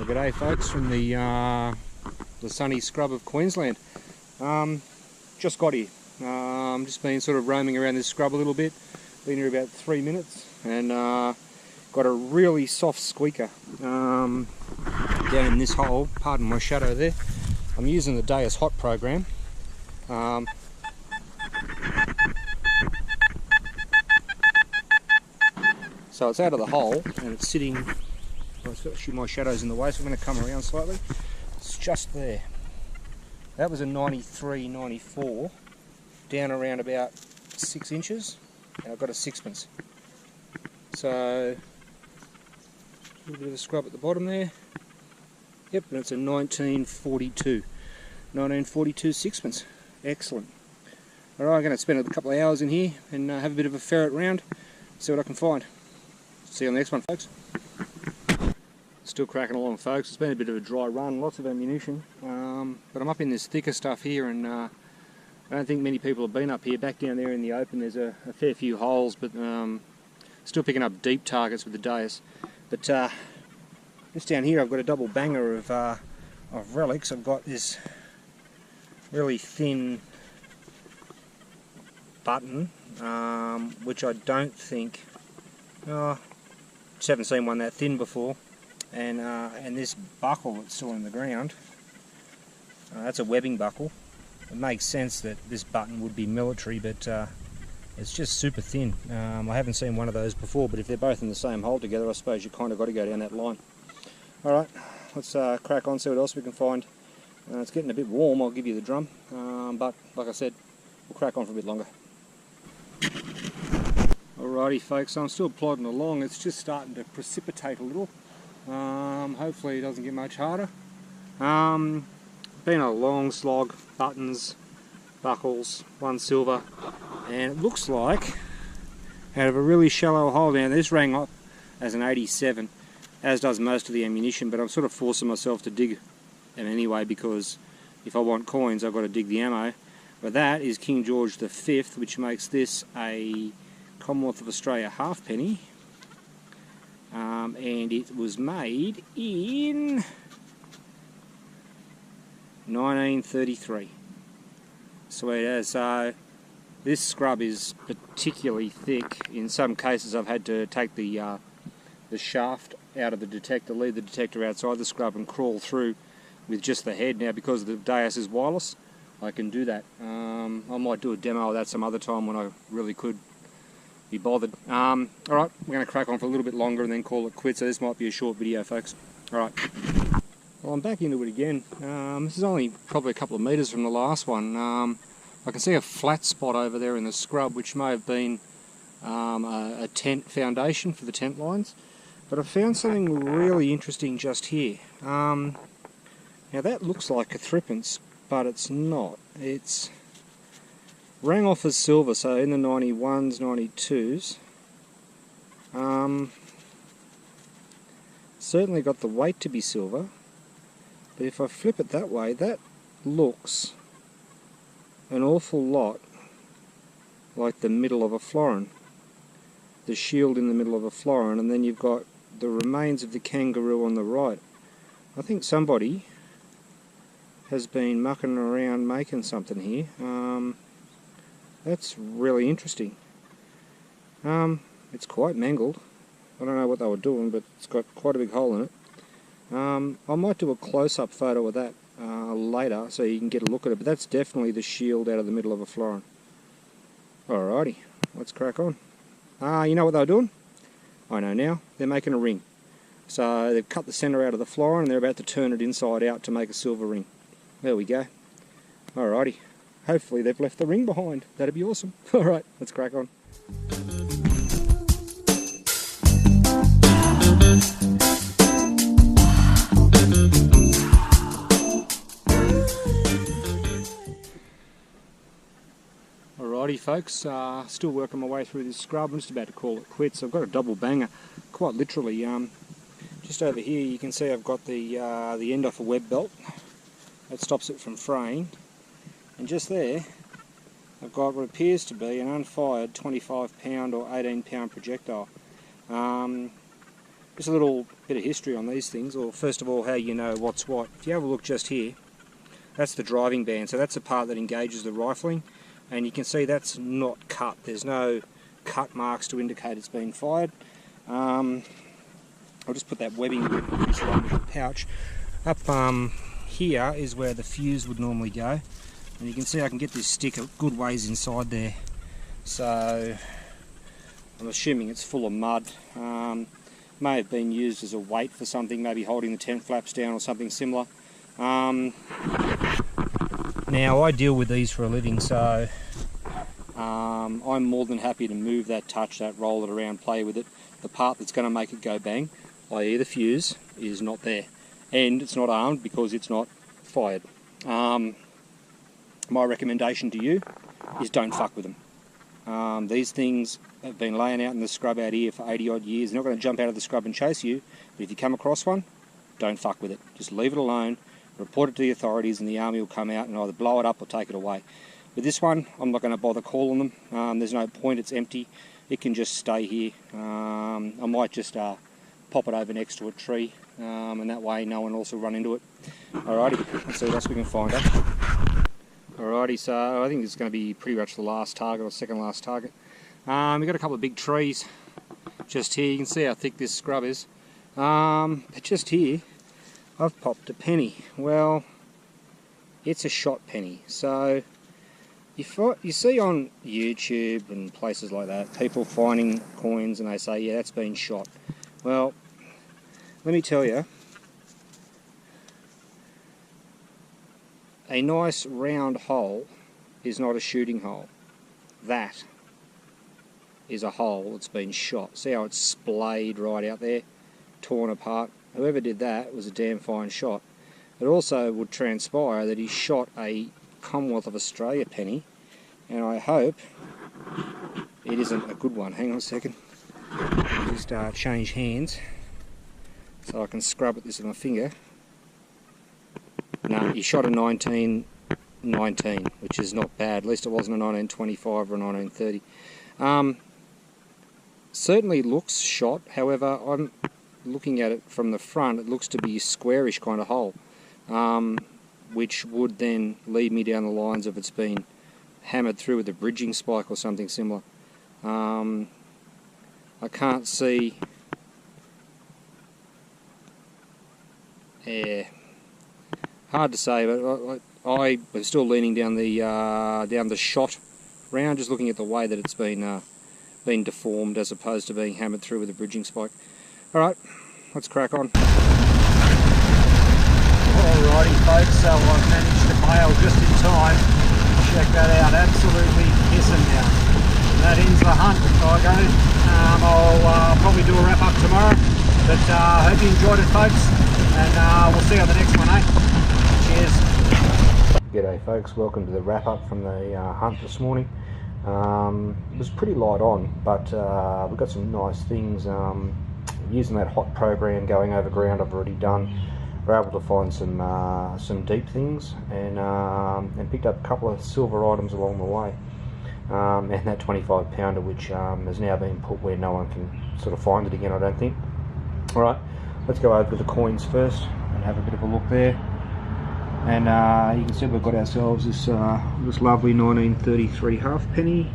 g'day folks from the sunny scrub of Queensland. Just got here. Just been sort of roaming around this scrub a little bit. Been here about 3 minutes and got a really soft squeaker down in this hole. Pardon my shadow there. I'm using the Deus hot program. So it's out of the hole and it's sitting. Actually, my shadow's in the way, so I'm going to come around slightly. It's just there. That was a 93, 94, down around about 6 inches, and I've got a sixpence. So, a little bit of a scrub at the bottom there. Yep, and it's a 1942 sixpence. Excellent. Alright, I'm going to spend a couple of hours in here and have a bit of a ferret round, see what I can find. See you on the next one, folks. Still cracking along, folks. It's been a bit of a dry run, lots of ammunition, but I'm up in this thicker stuff here, and I don't think many people have been up here. Back down there in the open there's a fair few holes, but still picking up deep targets with the Deus. But just down here I've got a double banger of relics. I've got this really thin button, which I don't think, just haven't seen one that thin before. And this buckle that's still in the ground, that's a webbing buckle. It makes sense that this button would be military, but it's just super thin. I haven't seen one of those before, but if they're both in the same hole together, I suppose you kind of got to go down that line. Alright, let's crack on, see what else we can find. It's getting a bit warm, I'll give you the drum, but like I said, we'll crack on for a bit longer. Alrighty folks, so I'm still plodding along. It's just starting to precipitate a little. Hopefully it doesn't get much harder. Been a long slog, buttons, buckles, one silver, and it looks like out of a really shallow hole down. This rang up as an 87, as does most of the ammunition, but I'm sort of forcing myself to dig them anyway, because if I want coins I've got to dig the ammo. But that is King George V, which makes this a Commonwealth of Australia halfpenny. And it was made in 1933. Sweet as. So this scrub is particularly thick. In some cases I've had to take the shaft out of the detector, leave the detector outside the scrub and crawl through with just the head. Now because the Deus is wireless, I can do that. I might do a demo of that some other time when I really could be bothered. Alright, we're going to crack on for a little bit longer and then call it quits, so this might be a short video, folks. Alright. Well, I'm back into it again. This is only probably a couple of metres from the last one. I can see a flat spot over there in the scrub, which may have been a tent foundation for the tent lines. But I found something really interesting just here. Now that looks like a threepence, but it's not. It's rang off as silver, so in the 91s, 92s. Certainly got the weight to be silver, but if I flip it that way, that looks an awful lot like the middle of a florin. The shield in the middle of a florin, and then you've got the remains of the kangaroo on the right. I think somebody has been mucking around making something here. That's really interesting. It's quite mangled. I don't know what they were doing, but it's got quite a big hole in it. I might do a close-up photo of that later so you can get a look at it, but that's definitely the shield out of the middle of a florin. Alrighty, let's crack on. You know what they were doing? I know now. They're making a ring. So they've cut the centre out of the florin and they're about to turn it inside out to make a silver ring. There we go. Alrighty. Hopefully they've left the ring behind. That'd be awesome. Alright, let's crack on. Alrighty folks, still working my way through this scrub. I'm just about to call it quits. I've got a double banger, quite literally. Just over here you can see I've got the end off a web belt. That stops it from fraying. And just there, I've got what appears to be an unfired 25 pound or 18 pound projectile. Just a little bit of history on these things, or first of all how you know what's what. If you have a look just here, that's the driving band, so that's the part that engages the rifling, and you can see that's not cut. There's no cut marks to indicate it's been fired. I'll just put that webbing in this little pouch. Up here is where the fuse would normally go, and you can see I can get this stick a good ways inside there, so I'm assuming it's full of mud. May have been used as a weight for something, maybe holding the tent flaps down or something similar. Now I deal with these for a living, so I'm more than happy to move that, touch that, roll it around, play with it. The part that's going to make it go bang, i.e. the fuse, is not there, and it's not armed because it's not fired. My recommendation to you is don't fuck with them. These things have been laying out in the scrub out here for 80 odd years. They're not going to jump out of the scrub and chase you, but if you come across one, don't fuck with it. Just leave it alone, report it to the authorities, and the army will come out and either blow it up or take it away. With this one, I'm not going to bother calling them. There's no point, it's empty. It can just stay here. I might just pop it over next to a tree, and that way no one else will run into it. Alrighty, let's see what else we can find out. Alrighty, so I think this is going to be pretty much the last target, or second last target. We've got a couple of big trees just here. You can see how thick this scrub is. But just here, I've popped a penny. Well, it's a shot penny. So you see on YouTube and places like that, people finding coins and they say, yeah, that's been shot. Well, let me tell you, a nice round hole is not a shooting hole. That is a hole that's been shot. See how it's splayed right out there, torn apart? Whoever did that was a damn fine shot. It also would transpire that he shot a Commonwealth of Australia penny, and I hope it isn't a good one. Hang on a second. I'll just change hands so I can scrub at this with my finger. No, he shot a 1919, which is not bad. At least it wasn't a 1925 or a 1930. Certainly looks shot, however, I'm looking at it from the front, it looks to be a squarish kind of hole, which would then lead me down the lines of it's been hammered through with a bridging spike or something similar. I can't see... Yeah, hard to say, but I was still leaning down the shot round, just looking at the way that it's been deformed as opposed to being hammered through with a bridging spike. Alright, let's crack on. Alrighty folks, so I've managed to bail just in time. Check that out, absolutely pissing down. That ends the hunt, Tygo. I'll probably do a wrap up tomorrow, but hope you enjoyed it folks, and we'll see you on the next one, eh? Cheers. G'day folks, welcome to the wrap up from the hunt this morning. It was pretty light on, but we've got some nice things. Using that hot program, going over ground I've already done, we're able to find some deep things, and picked up a couple of silver items along the way, and that 25 pounder which has now been put where no one can sort of find it again, I don't think. Alright, let's go over to the coins first and have a bit of a look there. And you can see we've got ourselves this lovely 1933 halfpenny.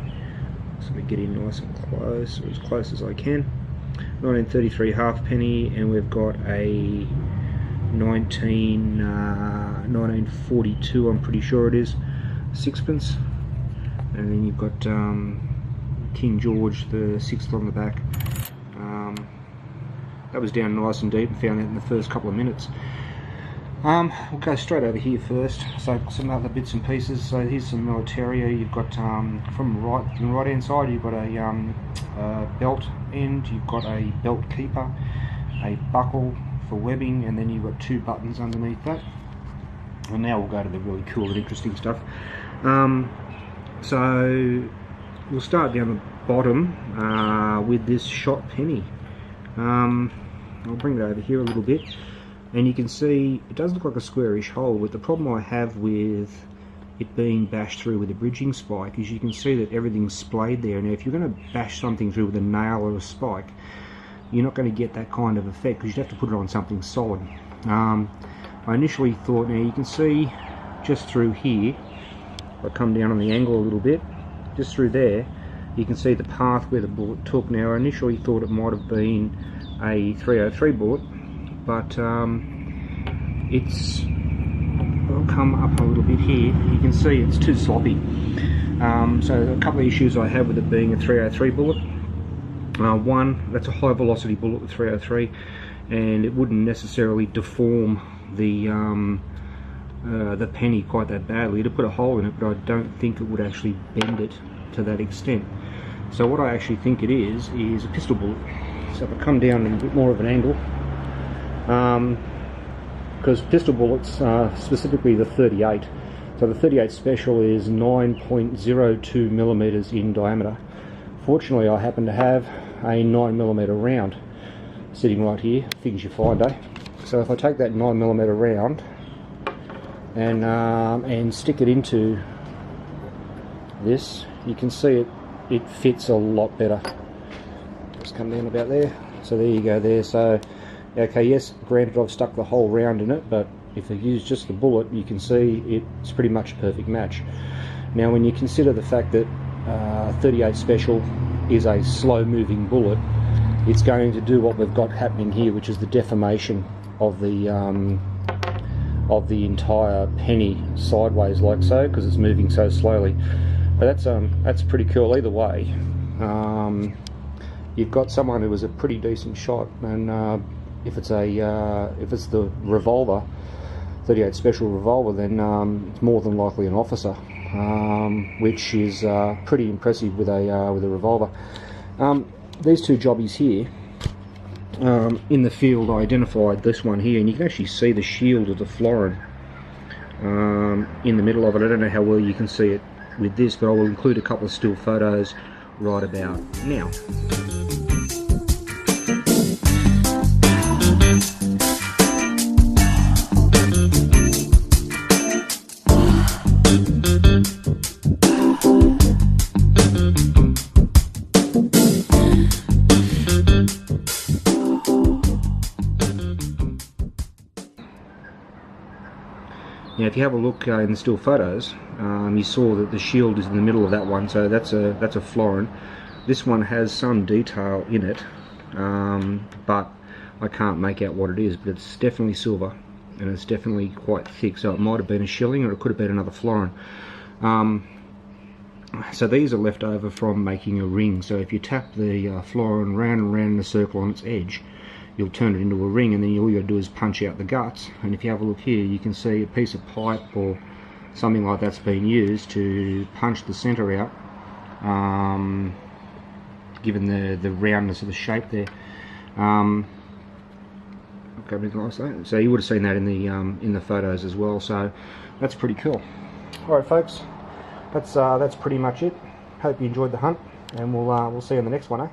So we get in nice and close, or as close as I can. 1933 halfpenny, and we've got a 1942, I'm pretty sure it is, sixpence. And then you've got King George the 6th on the back. That was down nice and deep, and found that in the first couple of minutes. We'll go straight over here first, so some other bits and pieces. So here's some militaria. You've got from the right hand side, you've got a belt end, you've got a belt keeper, a buckle for webbing, and then you've got 2 buttons underneath that. And now we'll go to the really cool and interesting stuff. So we'll start down the bottom with this shot penny. I'll bring it over here a little bit. And you can see it does look like a squarish hole, but the problem I have with it being bashed through with a bridging spike is you can see that everything's splayed there. Now if you're going to bash something through with a nail or a spike, you're not going to get that kind of effect because you'd have to put it on something solid. I initially thought, now you can see just through here, if I come down on the angle a little bit, just through there, you can see the path where the bullet took. Now I initially thought it might have been a 303 bullet, but it's, I'll come up a little bit here, you can see it's too sloppy. So a couple of issues I have with it being a 303 bullet. One, that's a high velocity bullet with 303, and it wouldn't necessarily deform the penny quite that badly. It'd put a hole in it, but I don't think it would actually bend it to that extent. So what I actually think it is a pistol bullet. So if I come down a bit more of an angle, because pistol bullets, specifically the 38, so the 38 special is 9.02 millimeters in diameter. Fortunately, I happen to have a 9mm round sitting right here, things you find, eh? So if I take that 9mm round and stick it into this, you can see it fits a lot better. Just come down about there. So there you go there. So okay, yes, granted I've stuck the whole round in it, but if I use just the bullet, you can see it's pretty much a perfect match. Now when you consider the fact that 38 special is a slow moving bullet, it's going to do what we've got happening here, which is the deformation of the entire penny sideways like so, because it's moving so slowly. But that's pretty cool either way. You've got someone who was a pretty decent shot, and if it's the revolver, 38 special revolver, then it's more than likely an officer, which is pretty impressive with a revolver. These two jobbies here, in the field I identified this one here, and you can actually see the shield of the florin in the middle of it. I don't know how well you can see it with this, but I will include a couple of still photos right about now. Now if you have a look in the still photos, you saw that the shield is in the middle of that one, so that's a florin. This one has some detail in it, but I can't make out what it is, but it's definitely silver, and it's definitely quite thick, so it might have been a shilling or it could have been another florin. So these are left over from making a ring, so if you tap the florin round and round in a circle on its edge, you'll turn it into a ring, and then all you got to do is punch out the guts. And if you have a look here, you can see a piece of pipe or something like that's been used to punch the center out, given the roundness of the shape there. So you would have seen that in the photos as well. So that's pretty cool. All right, folks, that's pretty much it. Hope you enjoyed the hunt, and we'll see you in the next one, eh?